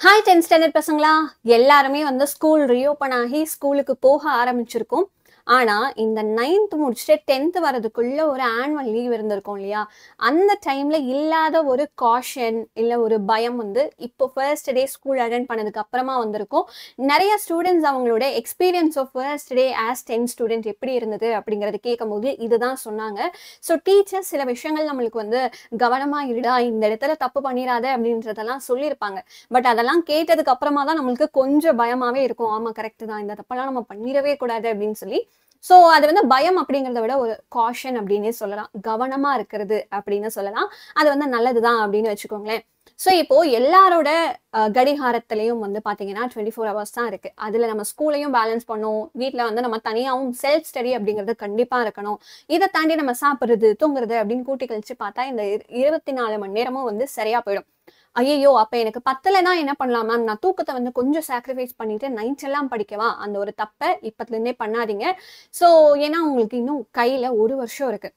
Hi 10th standard பசங்களா! எல்லாருமே school reopen ஆகி ஸ்கூலுக்கு போக ஆரம்பிச்சிருக்கோம். ஆனா, இந்த 9th முடிச்சுட்டு 10th வரதுக்குள்ள ஒரு ஆனுவல் லீவ் இருந்திருக்கும் இல்லையா? அந்த டைம்ல இல்லாத ஒரு காஷன் இல்ல ஒரு பயம் இப்போ ஃபர்ஸ்ட் டே ஸ்கூல் அட்டெண்ட் பண்ணதுக்கு அப்புறமா வந்திருக்கும். நெறைய ஸ்டூடண்ட்ஸ் அவங்களோட experience of first day as 10th student எப்படி இருந்தது அப்படிங்கிறத கேட்கும்போது இதுதான் சொன்னாங்க. ஸோ டீச்சர்ஸ் சில விஷயங்கள் நம்மளுக்கு கவனமா இருடா, இந்த இடத்துல தப்பு பண்ணிராத அப்படின்றதெல்லாம் சொல்லியிருப்பாங்க. பட் அதெல்லாம் கேட்டதுக்கு அப்புறமா தான் நம்மளுக்கு கொஞ்சம் பயமாவே இருக்கும். ஆமா கரெக்ட் தான். இந்த தப்பெல்லாம் நம்ம பண்ணிடவே கூடாது அப்படின்னு சொல்லி. சோ அது பயம் அப்படிங்கிறத விட ஒரு காஷன் அப்படின்னே சொல்லலாம். கவனமா இருக்கிறது அப்படின்னு சொல்லலாம். அது நல்லதுதான் அப்படின்னு வச்சுக்கோங்களேன். சோ இப்போ எல்லாரோட கடிகாரத்திலையும் பாத்தீங்கன்னா 24 ஹவர்ஸ் தான் இருக்கு. அதுல நம்ம ஸ்கூலையும் பேலன்ஸ் பண்ணணும். வீட்ல நம்ம தனியாவும் செல்ஃப் ஸ்டடி அப்படிங்கிறது கண்டிப்பா இருக்கணும். இதை தாண்டி நம்ம சாப்பிடுறது, தூங்குறது அப்படின்னு கூட்டி கழிச்சு பார்த்தா இந்த 24 மணி நேரமும் சரியா போயிடும். ஐயையோ! அப்ப எனக்கு பத்தலன்னா என்ன பண்ணலாம் மேம்? நான் தூக்கத்த கொஞ்சம் சாக்ரிஃபைஸ் பண்ணிட்டு நைட் எல்லாம் படிக்கவா? அந்த ஒரு தப்ப இப்பத்துலருந்தே பண்ணாதீங்க. சோ ஏன்னா உங்களுக்கு இன்னும் கையில 1 வருஷம் இருக்கு.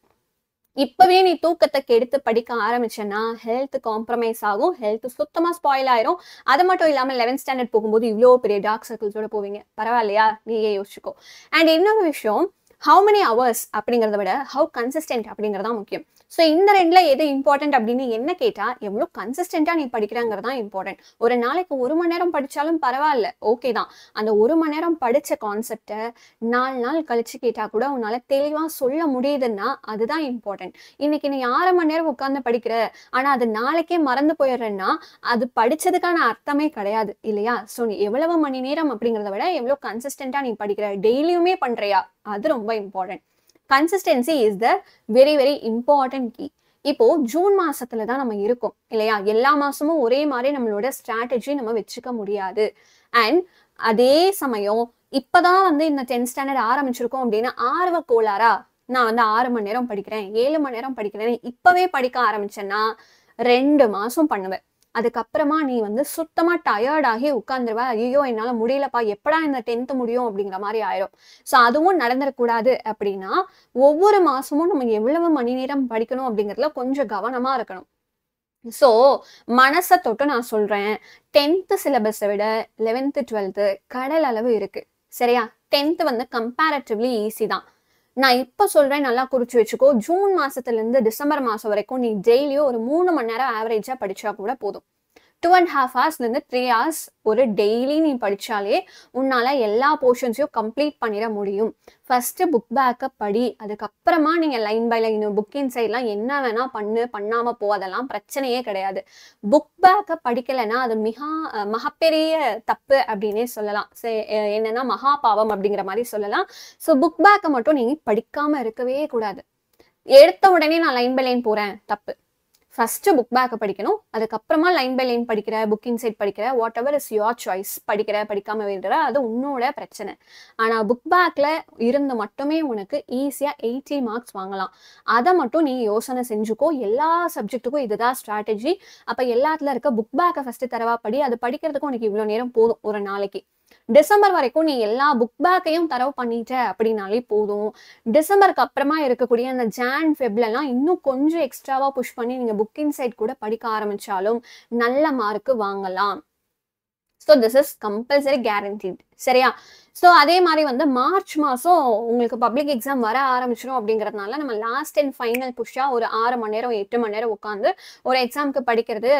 இப்பவே நீ தூக்கத்த கெடுத்து படிக்க ஆரம்பிச்சேன்னா, ஹெல்த் காம்ப்ரமைஸ் ஆகும். ஹெல்த் சுத்தமா ஸ்பாயில் ஆயிரும். அது மட்டும் இல்லாம 11th ஸ்டாண்டர்ட் போகும்போது இவ்ளோ பெரிய டார்க் சர்க்கிள்ஸோட போவீங்க. பரவாயில்லையா? நீயே யோசிச்சுக்கோ. அண்ட் இன்னொரு விஷயம், ஹவ் மெனி ஹவர்ஸ் அப்படிங்கிறத விட ஹவ் கன்சிஸ்டன்ட் அப்படிங்கிறது தான் முக்கியம். ஸோ இந்த 2ல எது இம்பார்ட்டன்ட் அப்படின்னு என்ன கேட்டா, எவ்வளோ கன்சிஸ்டன்ட்டா நீ படிக்கிறங்கிறது தான் இம்பார்ட்டன்ட். ஒரு நாளைக்கு 1 மணி நேரம் படிச்சாலும் பரவாயில்ல. ஓகே தான். அந்த 1 மணி நேரம் படிச்ச கான்செப்ட 4 நாள் கழிச்சு கேட்டா கூட உன்னால தெளிவா சொல்ல முடியுதுன்னா அதுதான் இம்பார்ட்டன்ட். இன்னைக்கு நீ 6 மணி நேரம் உட்கார்ந்து படிக்கிற, ஆனா அது நாளைக்கே மறந்து போயிடுறேன்னா அது படிச்சதுக்கான அர்த்தமே கிடையாது இல்லையா? ஸோ நீ எவ்வளவு மணி நேரம் அப்படிங்கிறத விட எவ்வளோ கன்சிஸ்டன்ட்டா நீ படிக்கிற, டெய்லியுமே பண்றியா? அது ரொம்ப important. Consistency is the very very important key. இப்போ ஜூன் மாசத்துல தான் நம்ம இருக்கோம் இல்லையா? எல்லா மாசமும் ஒரே மாதிரி நம்மளோட ஸ்ட்ராட்டஜி நம்ம வச்சுக்க முடியாது. அண்ட் அதே சமயம் இப்பதான் இந்த 10th ஸ்டாண்டர்ட் ஆரம்பிச்சிருக்கோம் அப்படின்னா ஆர்வ கோளாறா நான் 6 மணி நேரம் படிக்கிறேன், 7 மணி நேரம் படிக்கிறேன், இப்பவே படிக்க ஆரம்பிச்சேன்னா 2 மாசம் பண்ணுவேன். அதுக்கப்புறமா நீ சுத்தமா டயர்ட் ஆகி உட்கார்ந்துருவ. ஐயோ என்னால முடியலப்பா, எப்படா இந்த 10th முடியும் அப்படிங்கிற மாதிரி ஆயிரும். சோ அதுவும் நடந்துடக்கூடாது அப்படின்னா ஒவ்வொரு மாசமும் நம்ம எவ்வளவு மணி நேரம் படிக்கணும் அப்படிங்கிறதுல கொஞ்சம் கவனமா இருக்கணும். சோ மனச தொட்டு நான் சொல்றேன், 10th சிலபஸை விட 11th 12th கடல் அளவு இருக்கு. சரியா? 10th கம்பேரிட்டிவ்லி ஈஸி தான். நான் இப்ப சொல்றேன், நல்லா குறிச்சு வச்சுக்கோ. ஜூன் மாசத்துல இருந்து டிசம்பர் மாசம் வரைக்கும் நீ டெய்லியும் ஒரு 3 மணி நேரம் ஆவரேஜா படிச்சா கூட போதும். 2.5 ஹவர்ஸ்ல இருந்து 3 ஹவர்ஸ் ஒரு டெய்லி நீ படிச்சாலே உன்னால எல்லா போர்ஷன்ஸையும் கம்ப்ளீட் பண்ணிட முடியும். ஃபர்ஸ்ட் புக் பேக்கப் படி. அதுக்கப்புறமா நீங்க லைன் பை லைன் புக் இன்சைட்லாம் என்ன வேணா பண்ணாம போ. அதெல்லாம் பிரச்சனையே கிடையாது. புக் பேக்கப் படிக்கலைன்னா அது மகப்பெரிய தப்பு அப்படின்னே சொல்லலாம். என்னன்னா மகா பாவம் அப்படிங்கிற மாதிரி சொல்லலாம். ஸோ புக் பேக்கை மட்டும் நீ படிக்காம இருக்கவே கூடாது. எடுத்த உடனே நான் லைன் பை லைன் போறேன், தப்பு. ஃபர்ஸ்ட் புக் பேக்கை படிக்கணும். அதுக்கப்புறமா லைன் பை லைன் படிக்கிற, புக் இன்சைட் படிக்கிற, what ever is your choice. படிக்கிற படிக்காம விடுற அது உன்னோட பிரச்சனை. ஆனா புக் பேக்ல இருந்து மட்டுமே உனக்கு ஈஸியா 80 மார்க்ஸ் வாங்கலாம். அதை மட்டும் நீ யோசனை செஞ்சுக்கோ. எல்லா சப்ஜெக்ட்டுக்கும் இதுதான் ஸ்ட்ராட்டஜி. அப்ப எல்லாத்துல இருக்க புக் பேக்கை ஃபர்ஸ்ட் தரவா படி. அது படிக்கிறதுக்கும் உனக்கு இவ்வளவு நேரம் போதும் ஒரு நாளைக்கு. டிசம்பர் வரைக்கும் நீ எல்லா புக் பேக்கையும் தரவு பண்ணிட்ட அப்படின்னாலே போதும். டிசம்பருக்கு அப்புறமா இருக்கக்கூடிய அந்த ஜான் ஃபெப்லாம் இன்னும் கொஞ்சம் எக்ஸ்ட்ராவா புஷ் பண்ணி நீங்க புக் இன்சைட் கூட படிக்க ஆரம்பிச்சாலும் நல்ல மார்க் வாங்கலாம். So this is compulsory guaranteed. சரியா? ஸோ அதே மாதிரி மார்ச் மாசம் உங்களுக்கு பப்ளிக் எக்ஸாம் வர ஆரம்பிச்சிடும் அப்படிங்கிறதுனால நம்ம லாஸ்ட் அண்ட் ஃபைனல் புஷ்ஷா ஒரு 6 மணி நேரம் 8 மணி நேரம் உட்காந்து ஒரு எக்ஸாமுக்கு படிக்கிறது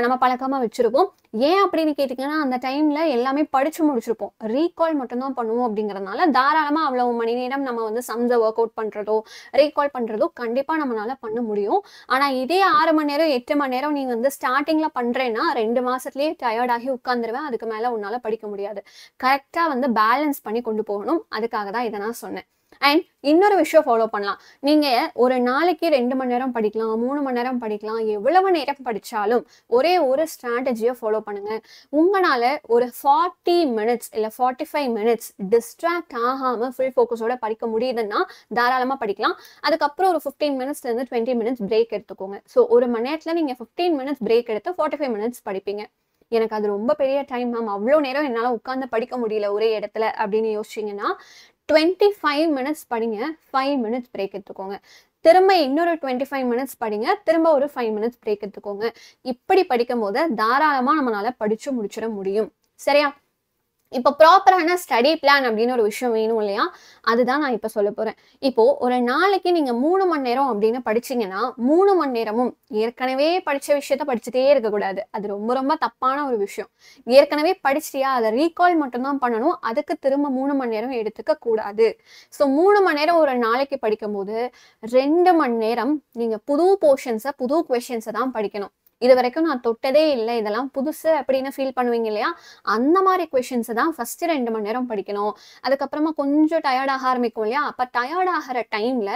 நம்ம பழக்கமா வச்சிருப்போம். ஏன் அப்படின்னு கேட்டீங்கன்னா அந்த டைம்ல எல்லாமே படிச்சு முடிச்சிருப்போம். ரீகால் மட்டும்தான் பண்ணுவோம் அப்படிங்கிறதுனால தாராளமா அவ்வளவு மணி நேரம் நம்ம சம்ஸை ஒர்க் அவுட் பண்றதோ ரீகால் பண்றதோ கண்டிப்பா நம்மளால பண்ண முடியும். ஆனா இதே 6 மணி நேரம் 8 மணி நேரம் நீ ஸ்டார்டிங்ல பண்றேன்னா 2 மாசத்துலயே டயர்ட் ஆகி உட்கார்ந்துருவேன். அதுக்கு மேல உன்னால படிக்க முடியாது. கரெக்டா பேலன்ஸ் பண்ணி கொண்டு போகணும். அதுக்காக தான் இதை நான் சொன்னேன். அண்ட் இன்னொரு விஷயம் ஃபாலோ பண்ணலாம். நீங்க ஒரு நாளைக்கு 2 மணி நேரம் படிக்கலாம், 3 மணி நேரம் படிக்கலாம். எவ்வளவு நேரம் படிச்சாலும் ஒரே ஒரு ஸ்ட்ராட்டஜியை ஃபாலோ பண்ணுங்க. உங்களால ஒரு 40 மினிட்ஸ் இல்ல 45 மினிட்ஸ் டிஸ்ட்ராக்ட் ஆகாம ஃபுல் ஃபோக்கஸோட படிக்க முடியுதுன்னா தாராளமா படிக்கலாம். அதுக்கப்புறம் ஒரு 15 மினிட்ஸ்ல இருந்து 20 மினிட்ஸ் பிரேக் எடுத்துக்கோங்க. ஸோ ஒரு மணி நேரத்துல நீங்க 15 மினிட்ஸ் பிரேக் எடுத்து 45 மினிட்ஸ் படிப்பீங்க. எனக்கு அது ரொம்ப பெரிய டைம் மேம், அவ்வளோ நேரம் என்னால உட்கார்ந்து படிக்க முடியல ஒரே இடத்துல அப்படின்னு யோசிச்சீங்கன்னா 25 மினிட்ஸ் படிங்க, 5 மினிட்ஸ் பிரேக் எடுத்துக்கோங்க. திரும்ப இன்னொரு 25 மினிட்ஸ் படிங்க, திரும்ப ஒரு 5 மினிட்ஸ் பிரேக் எடுத்துக்கோங்க. இப்படி படிக்கும் போது தாராளமா நம்மளால படிச்சு முடிச்சிட முடியும். சரியா? இப்போ ப்ராப்பரான ஸ்டடி பிளான் அப்படின்னு ஒரு விஷயம் வேணும் இல்லையா? அதுதான் நான் இப்ப சொல்லப் போறேன். இப்போ ஒரு நாளைக்கு நீங்க 3 மணி நேரம் அப்படின்னு படிச்சீங்கன்னா, 3 மணி நேரமும் ஏற்கனவே படிச்ச விஷயத்த படிச்சுட்டே இருக்கக்கூடாது. அது ரொம்ப ரொம்ப தப்பான ஒரு விஷயம். ஏற்கனவே படிச்சிட்டியா? அத ரீகால் மட்டும் தான் பண்ணணும். அதுக்கு திரும்ப 3 மணி நேரம் எடுத்துக்க கூடாது. ஸோ 3 மணி நேரம் ஒரு நாளைக்கு படிக்கும்போது, 2 மணி நேரம் நீங்க புது போர்ஷன்ஸ, புது கொஸ்டின்ஸ தான் படிக்கணும். இதுவரைக்கும் நான் தொட்டதே இல்ல. இதெல்லாம் புதுசு அப்படின்னு ஃபீல் பண்ணுவீங்க இல்லையா? அந்த மாரி கொஸ்டின்ஸ தான் ஃபர்ஸ்ட் 2 மணி நேரம் படிக்கணும். அதுக்கப்புறமா கொஞ்சம் டயர்ட் ஆக ஆரம்பிக்கும் இல்லையா? அப்ப டயர்ட் ஆகுற டைம்ல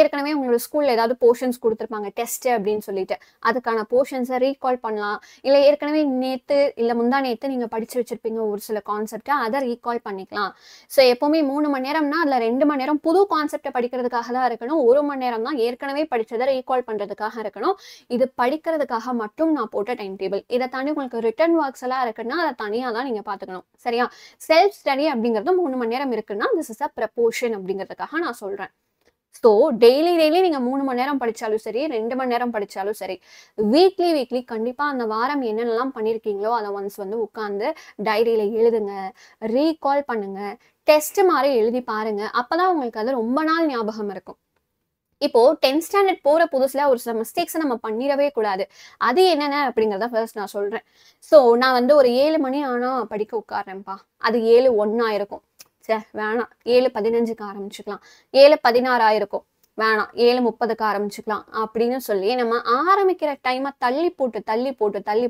ஏற்கனவே உங்களோட ஸ்கூல்ல ஏதாவது போர்ஷன்ஸ் குடுத்துருப்பாங்க. டெஸ்ட் அப்படின்னு சொல்லிட்டு. அதுக்கான போர்ஷன்ஸ ரீகால் பண்ணலாம். இல்ல ஏற்கனவே நேத்து, இல்ல முந்தா நேத்து நீங்க படிச்சு வச்சிருப்பீங்க ஒரு சில கான்செப்ட்ட. அத ரீகால் பண்ணிக்கலாம். ஸோ எப்பவுமே 3 மணி நேரம்னா, அதுல 2 மணி நேரம் புது கான்செப்ட்ட படிக்கிறதுக்காக தான் இருக்கணும். 1 மணி நேரம் தான் ஏற்கனவே படிச்சத ரீகால் பண்றதுக்காக இருக்கணும். இது படிக்கிறதுக்காக மட்டும் நான் போட்ட டைம் டேபிள். இத தாண்டி உங்களுக்கு ரிட்டன் ஒர்க்ஸ் எல்லாம் இருக்குன்னா, அத தனியா தான் நீங்க பார்த்துக்கணும். சரியா? செல்ஃப் ஸ்டடி அப்படிங்கிறது 3 மணி நேரம் இருக்குன்னா, திஸ் இஸ் அ ப்ரப்போர்ஷன் அப்படிங்கிறதுக்காக நான் சொல்றேன். ஸோ டெய்லி நீங்க 3 மணி நேரம் படிச்சாலும் சரி, 2 மணி நேரம் படிச்சாலும் சரி, வீக்லி கண்டிப்பா அந்த வாரம் என்னென்னலாம் பண்ணியிருக்கீங்களோ, அத ஒன்ஸ் வந்து உட்கார்ந்து டைரியில எழுதுங்க. ரீகால் பண்ணுங்க. டெஸ்ட் மாரி எழுதி பாருங்க. அப்பதான் உங்களுக்கு அது ரொம்ப நாள் ஞாபகம் இருக்கும். இப்போ 10th ஸ்டாண்டர்ட் போற புதுசுல ஒரு சில மிஸ்டேக்ஸ நம்ம பண்ணிறவே கூடாது. அது என்னென்ன அப்படிங்கிறத ஃபர்ஸ்ட் நான் சொல்றேன். ஸோ நான் வந்து ஒரு 7 மணி ஆனா படிக்க உட்கார்றேன்ப்பா. அது 7:01 ஆயிருக்கும். வேணாம் 7:15க்கு ஆரம்பிச்சுக்கலாம். 7:16 ஆயிருக்கும். வேணாம் 7:30க்கு ஆரம்பிச்சுக்கலாம். அப்படின்னு சொல்லி நம்ம ஆரம்பிக்கிற டைம தள்ளி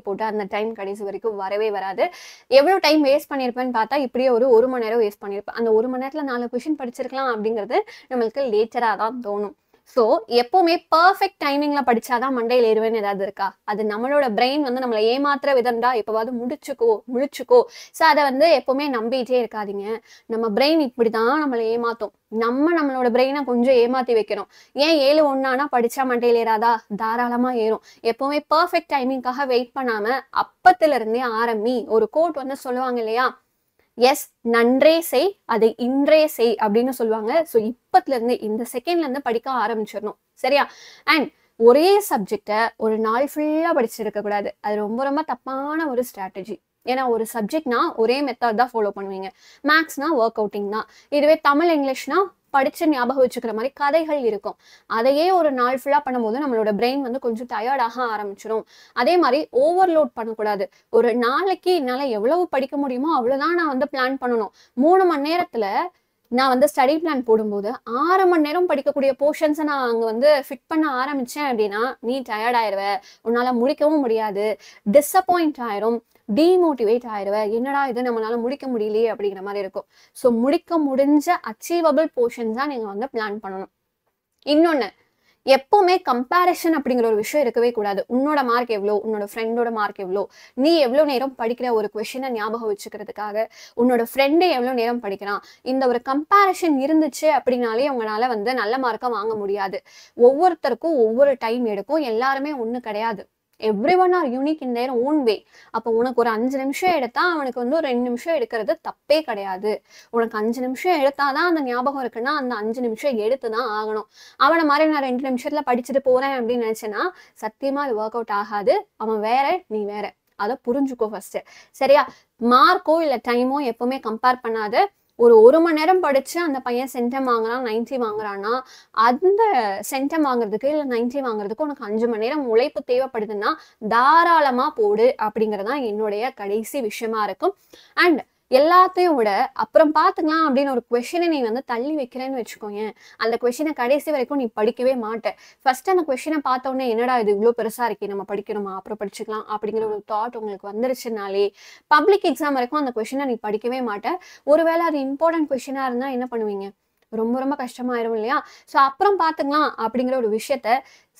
போட்டு அந்த டைம் கடைசி வரைக்கும் வரவே வராது. எவ்வளோ டைம் வேஸ்ட் பண்ணியிருப்பேன்னு பார்த்தா, இப்படியே ஒரு 1 மணி நேரம் வேஸ்ட் பண்ணியிருப்பேன். அந்த 1 மணி நேரத்துல 4 கொஸ்டின் படிச்சிருக்கலாம் அப்படிங்கிறது நம்மளுக்கு லேட்டரா தான் தோணும். ஸோ எப்பவுமே பெர்ஃபெக்ட் டைமிங்ல படிச்சாதான் மண்டையில ஏறுவேன்னு ஏதாவது இருக்கா? அது நம்மளோட பிரெயின் வந்து நம்மள ஏமாத்துற விதம்டா. எப்பவாவது முழிச்சுக்கோ. ஸோ அத வந்து எப்பவுமே நம்பிட்டே இருக்காதீங்க. நம்ம பிரெயின் இப்படிதான் நம்மள ஏமாத்தும். நம்மளோட பிரெயினை கொஞ்சம் ஏமாத்தி வைக்கணும். ஏன் 7:01 ஆனா படிச்சா மண்டையில ஏறாதா? தாராளமா ஏறும். எப்பவுமே பெர்ஃபெக்ட் டைமிங்காக வெயிட் பண்ணாம அப்பத்துல இருந்தே ஆரம்பி. ஒரு கோட் வந்து சொல்லுவாங்க இல்லையா? எஸ் நன்றே செய், அதை இன்றே செய் அப்படின்னு சொல்லுவாங்க. ஸோ இப்பத்துல இருந்து இந்த செகண்ட்ல இருந்து படிக்க ஆரம்பிச்சிடணும். சரியா? அண்ட் ஒரே சப்ஜெக்ட ஒரு நாள் ஃபுல்லா படிச்சிருக்க கூடாது. அது ரொம்ப ரொம்ப தப்பான ஒரு ஸ்ட்ராட்டஜி. ஏன்னா ஒரு சப்ஜெக்ட்னா ஒரே மெத்தட் தான் ஃபாலோ பண்ணுவீங்க. மேக்ஸ்னா ஒர்க் அவுட்டிங் தான். இதுவே தமிழ், இங்கிலீஷ்னா படிச்சு ஞாபகம் வச்சுக்கிற மாதிரி கதைகள் இருக்கும். அதையே ஒரு நாள் ஃபுல்லா பண்ணும்போது நம்மளோட பிரெயின் வந்து கொஞ்சம் டயர்டாக ஆரம்பிச்சிடும். அதே மாதிரி ஓவர்லோட் பண்ணக்கூடாது. ஒரு நாளைக்கு என்னால எவ்வளவு படிக்க முடியுமோ அவ்வளவுதான் நான் வந்து பிளான் பண்ணணும். 3 மணி நேரத்துல நான் வந்து ஸ்டடி பிளான் போடும்போது 6 மணி நேரம் படிக்கக்கூடிய போர்ஷன்ஸை நான் அங்க வந்து ஃபிட் பண்ண ஆரம்பிச்சேன் அப்படின்னா, நீ டயர்ட் ஆயிருவ. உன்னால முடிக்கவும் முடியாது. டிசப்பாயிண்ட் ஆயிரும். டிமோட்டிவேட் ஆயிருவ. என்னடா இது நம்மளால முடிக்க முடியலையே அப்படிங்கிற மாதிரி இருக்கும். ஸோ முடிக்க முடிஞ்ச அச்சீவபிள் போர்ஷன்ஸ் தான் நீங்க வந்து பிளான் பண்ணணும். இன்னொன்னு, எப்பவுமே கம்பேரிசன் அப்படிங்கிற ஒரு விஷயம் இருக்கவே கூடாது. உன்னோட மார்க் எவ்வளோ, உன்னோட ஃப்ரெண்டோட மார்க் எவ்வளோ, நீ எவ்வளோ நேரம் படிக்கிற ஒரு கொஸ்டினை ஞாபகம் வச்சுக்கிறதுக்காக உன்னோட ஃப்ரெண்டு எவ்வளோ நேரம் படிக்கிறான், இந்த ஒரு கம்பேரிசன் இருந்துச்சு அப்படின்னாலே உங்களால வந்து நல்ல மார்க்கை வாங்க முடியாது. ஒவ்வொருத்தருக்கும் ஒவ்வொரு டைம் எடுக்கும். எல்லாருமே ஒண்ணு கிடையாது. Everyone R unique in their own way. அப்போ உனக்கு ஒரு 5 நிமிஷம் எடுத்தா அவனுக்கு வந்து ஒரு 2 நிமிஷம் எடுக்கிறது தப்பே கிடையாது. உனக்கு 5 நிமிஷம் எடுத்தாதான் அந்த ஞாபகம் இருக்குன்னா அந்த 5 நிமிஷம் எடுத்துதான் ஆகணும். அவனை மாதிரி நான் 2 நிமிஷத்துல படிச்சுட்டு போறேன் அப்படின்னு நினைச்சேன்னா சத்தியமா அது ஒர்க் அவுட் ஆகாது. அவன் வேற, நீ வேற. அதை புரிஞ்சுக்கோ ஃபர்ஸ்ட். சரியா? மார்க்கோ இல்ல டைமோ எப்பவுமே கம்பேர் பண்ணாத. ஒரு மணி நேரம் படிச்சு அந்த பையன் சென்டம் வாங்குறான், 90 வாங்குறான்னா, அந்த சென்டம் வாங்குறதுக்கு இல்ல 90 வாங்குறதுக்கு உனக்கு 5 மணி நேரம் உழைப்பு தேவைப்படுதுன்னா தாராளமா போடு அப்படிங்கறதுதான் என்னுடைய கடைசி விஷயமா இருக்கும். அண்ட் எல்லாத்தையும் விட அப்புறம் பாத்துக்கலாம் அப்படின்னு ஒரு கொஸ்டினை நீ வந்து தள்ளி வைக்கிறேன்னு வச்சுக்கோங்க. அந்த கொஸ்டினை கடைசி வரைக்கும் நீ படிக்கவே மாட்ட. ஃபர்ஸ்ட் அந்த கொஸ்டினை பார்த்த உடனே என்னடா இது இவ்வளவு பெருசா இருக்கே, நம்ம படிக்கணுமா, அப்புறம் படிச்சுக்கலாம் அப்படிங்கிற ஒரு தாட் உங்களுக்கு வந்துருச்சுனாலே பப்ளிக் எக்ஸாம் வரைக்கும் அந்த கொஸ்டினை நீ படிக்கவே மாட்ட. ஒருவேளை அது இம்பார்ட்டன்ட் கொஸ்டினா இருந்தா என்ன பண்ணுவீங்க? ரொம்ப ரொம்ப கஷ்டமாயிரும் இல்லையா? ஸோ அப்புறம் பாத்துக்கலாம் அப்படிங்கிற ஒரு விஷயத்த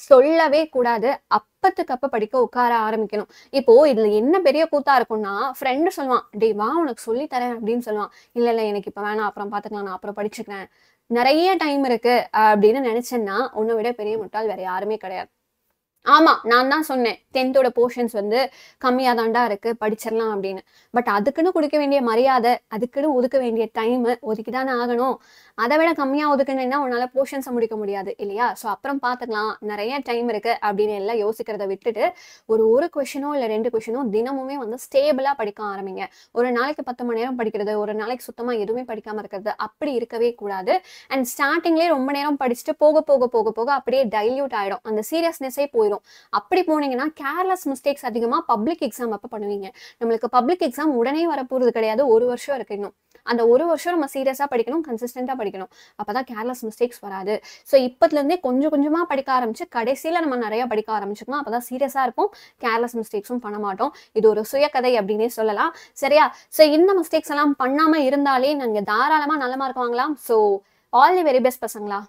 சொல்லவே கூடாது. அப்பத்துக்கு அப்ப படிக்க உட்கார ஆரம்பிக்கணும். இப்போ இதுல என்ன பெரிய கூத்தா இருக்கும்னா, ஃப்ரெண்டு சொல்லுவான், டேய் வா உனக்கு சொல்லி தரேன் அப்படின்னு சொல்லுவான். இல்ல எனக்கு இப்ப வேணாம், அப்புறம் பாத்துக்கலாம், நான் அப்புறம் படிச்சுக்கிறேன், நிறைய டைம் இருக்கு அப்படின்னு நினைச்சேன்னா உன்னை விட பெரிய முட்டாள் வேற யாருமே கிடையாது. ஆமா. நான் தான் சொன்னேன். 10த்தோட போர்ஷன்ஸ் வந்து கம்மியா தான்டா இருக்கு. படிச்சிரலாம் அப்படின்னு. பட் அதுக்குன்னு குடுக்க வேண்டிய மரியாதை, அதுக்குன்னு ஒதுக்க வேண்டிய டைமு ஒதுக்கி தானே ஆகணும். அத விட கம்மியா ஒதுக்குனேன்னா உன்னால போர்ஷன்ஸ முடிக்க முடியாது இல்லையா? ஸோ அப்புறம் பார்த்துக்கலாம். நெறைய டைம் இருக்கு அப்படின்னு எல்லாம் யோசிக்கிறத விட்டுட்டு, ஒரு கொஸ்டினோ இல்ல 2 கொஸ்டினோ தினமுமே வந்து ஸ்டேபிளா படிக்க ஆரம்பிங்க. ஒரு நாளைக்கு 10 மணி நேரம் படிக்கிறது, ஒரு நாளைக்கு சுத்தமா எதுவுமே படிக்காம இருக்கிறது, அப்படி இருக்கவே கூடாது. அண்ட் ஸ்டார்ட்டிங்லயே ரொம்ப நேரம் படிச்சுட்டு போக அப்படியே டைல்யூட் ஆயிடும். அந்த சீரியஸ்னஸே போயிரும். அப்படி போனீங்கன்னா கேர்லெஸ் மிஸ்டேக்ஸ் அதிகமா பப்ளிக் எக்ஸாம் அப்ப பண்ணுவீங்க. நம்மளுக்கு பப்ளிக் எக்ஸாம் உடனே வரப்போறது கிடையாது. 1 வருஷம் இருக்கு இன்னும். அந்த 1 வருஷம் நம்ம சீரியஸா படிக்கணும், கன்சிஸ்டன்ட்டா படிக்கணும். அப்பதான் கேர்லெஸ் மிஸ்டேக்ஸ் வராது. ஸோ இப்பத்துல இருந்தே கொஞ்சம் கொஞ்சமா படிக்க ஆரம்பிச்சு, கடைசியில நம்ம நெறைய படிக்க ஆரம்பிச்சுக்கணும். அப்பதான் சீரியஸா இருப்போம். கேர்லெஸ் மிஸ்டேக்ஸும் பண்ண மாட்டோம். இது ஒரு சுயகதை அப்படின்னே சொல்லலாம். சரியா? ஸோ இந்த மிஸ்டேக்ஸ் எல்லாம் பண்ணாம இருந்தாலே நீங்க தாராளமா நல்ல மார்க் வாங்கலாம். So all the very best பசங்களா.